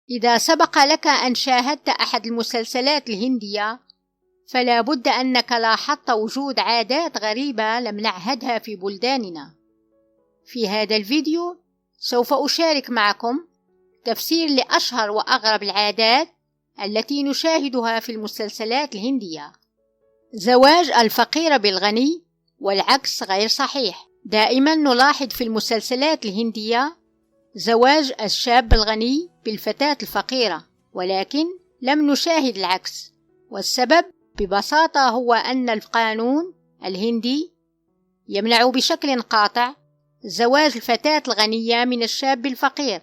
إذا سبق لك أن شاهدت أحد المسلسلات الهندية فلا بد أنك لاحظت وجود عادات غريبة لم نعهدها في بلداننا. في هذا الفيديو سوف أشارك معكم تفسير لأشهر وأغرب العادات التي نشاهدها في المسلسلات الهندية. زواج الفقير بالغني والعكس غير صحيح. دائما نلاحظ في المسلسلات الهندية زواج الشاب الغني بالفتاة الفقيرة، ولكن لم نشاهد العكس، والسبب ببساطة هو أن القانون الهندي يمنع بشكل قاطع زواج الفتاة الغنية من الشاب الفقير.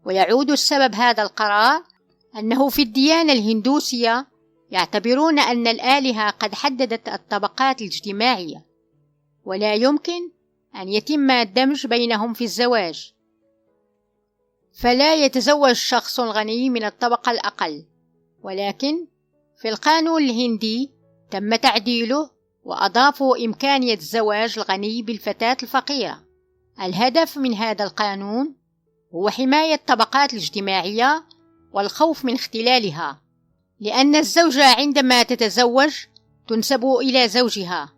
ويعود السبب هذا القرار أنه في الديانة الهندوسية يعتبرون أن الآلهة قد حددت الطبقات الاجتماعية، ولا يمكن أن يتم الدمج بينهم في الزواج، فلا يتزوج شخص غني من الطبقة الأقل. ولكن في القانون الهندي تم تعديله وأضافوا إمكانية زواج الغني بالفتاة الفقيرة. الهدف من هذا القانون هو حماية الطبقات الاجتماعية والخوف من اختلالها، لأن الزوجة عندما تتزوج تنسب إلى زوجها.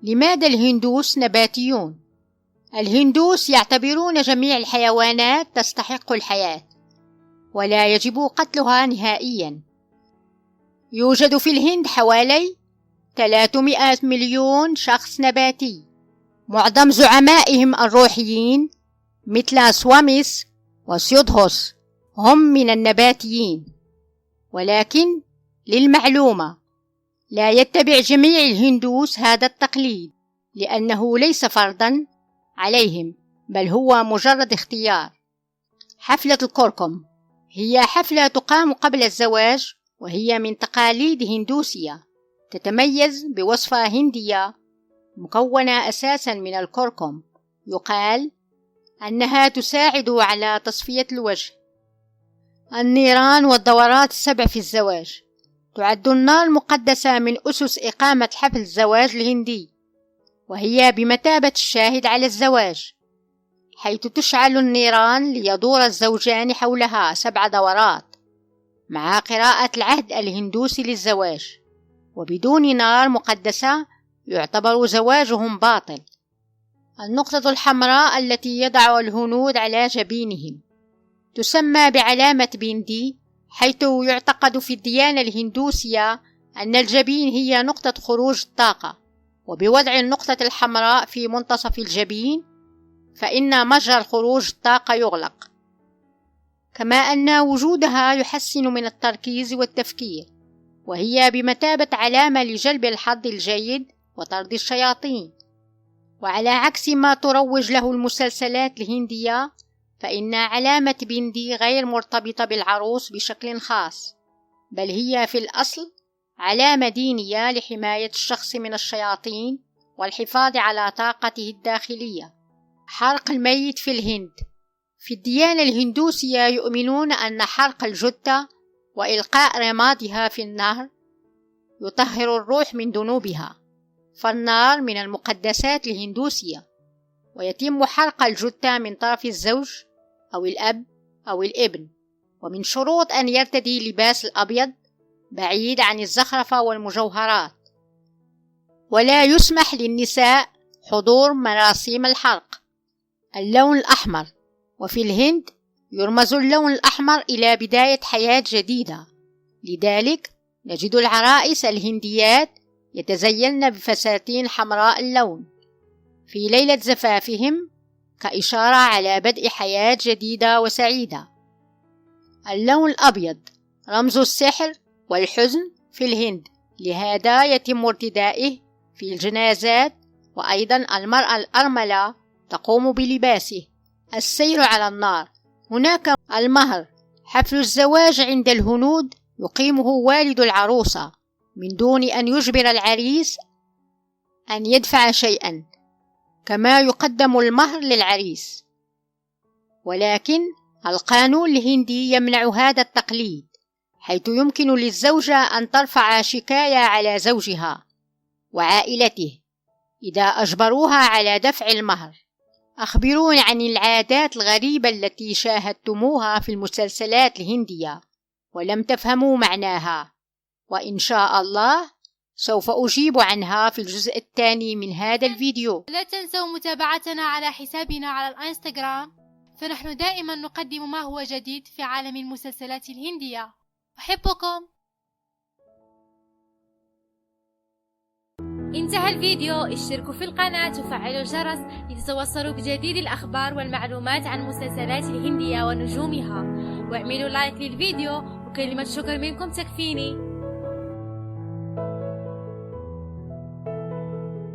لماذا الهندوس نباتيون؟ الهندوس يعتبرون جميع الحيوانات تستحق الحياة ولا يجب قتلها نهائيا. يوجد في الهند حوالي 300 مليون شخص نباتي، معظم زعمائهم الروحيين مثل سواميس وسيودهوس هم من النباتيين. ولكن للمعلومة لا يتبع جميع الهندوس هذا التقليد، لأنه ليس فرضا عليهم بل هو مجرد اختيار. حفلة الكركم هي حفلة تقام قبل الزواج، وهي من تقاليد هندوسية تتميز بوصفة هندية مكونة أساسا من الكركم. يقال أنها تساعد على تصفية الوجه. النيران والدورات السبع في الزواج. تعد النار المقدسة من أسس إقامة حفل الزواج الهندي، وهي بمثابة الشاهد على الزواج، حيث تشعل النيران ليدور الزوجان حولها 7 دورات مع قراءة العهد الهندوسي للزواج. وبدون نار مقدسة يعتبر زواجهم باطل. النقطة الحمراء التي يضع الهنود على جبينهم تسمى بعلامة بيندي، حيث يعتقد في الديانة الهندوسية أن الجبين هي نقطة خروج الطاقة، وبوضع النقطة الحمراء في منتصف الجبين فإن مجرى خروج الطاقة يغلق، كما أن وجودها يحسن من التركيز والتفكير، وهي بمثابة علامة لجلب الحظ الجيد وطرد الشياطين. وعلى عكس ما تروج له المسلسلات الهندية، فإن علامة بيندي غير مرتبطة بالعروس بشكل خاص، بل هي في الأصل علامة دينية لحماية الشخص من الشياطين والحفاظ على طاقته الداخلية. حرق الميت في الهند. في الديانة الهندوسية يؤمنون أن حرق الجثة وإلقاء رمادها في النهر يطهر الروح من ذنوبها، فالنار من المقدسات الهندوسية، ويتم حرق الجثة من طرف الزوج أو الأب أو الابن. ومن شروط أن يرتدي لباس الأبيض بعيد عن الزخرفة والمجوهرات، ولا يسمح للنساء حضور مراسم الحرق. اللون الأحمر. وفي الهند يرمز اللون الأحمر إلى بداية حياة جديدة، لذلك نجد العرائس الهنديات يتزين بفساتين حمراء اللون في ليلة زفافهم كإشارة على بدء حياة جديدة وسعيدة. اللون الأبيض رمز السحر والحزن في الهند، لهذا يتم ارتدائه في الجنازات، وأيضا المرأة الأرملة تقوم بلباسه. السير على النار. هناك المهر. حفل الزواج عند الهنود يقيمه والد العروسة من دون أن يجبر العريس أن يدفع شيئا، كما يقدم المهر للعريس. ولكن القانون الهندي يمنع هذا التقليد، حيث يمكن للزوجة أن ترفع شكاية على زوجها وعائلته إذا أجبروها على دفع المهر. أخبروني عن العادات الغريبة التي شاهدتموها في المسلسلات الهندية ولم تفهموا معناها، وإن شاء الله سوف أجيب عنها في الجزء الثاني من هذا الفيديو. لا تنسوا متابعتنا على حسابنا على الانستغرام، فنحن دائما نقدم ما هو جديد في عالم المسلسلات الهندية. أحبكم. انتهى الفيديو، اشتركوا في القناة وفعلوا الجرس لتتوصلوا بجديد الأخبار والمعلومات عن المسلسلات الهندية ونجومها، واعملوا لايك للفيديو وكلمة شكر منكم تكفيني.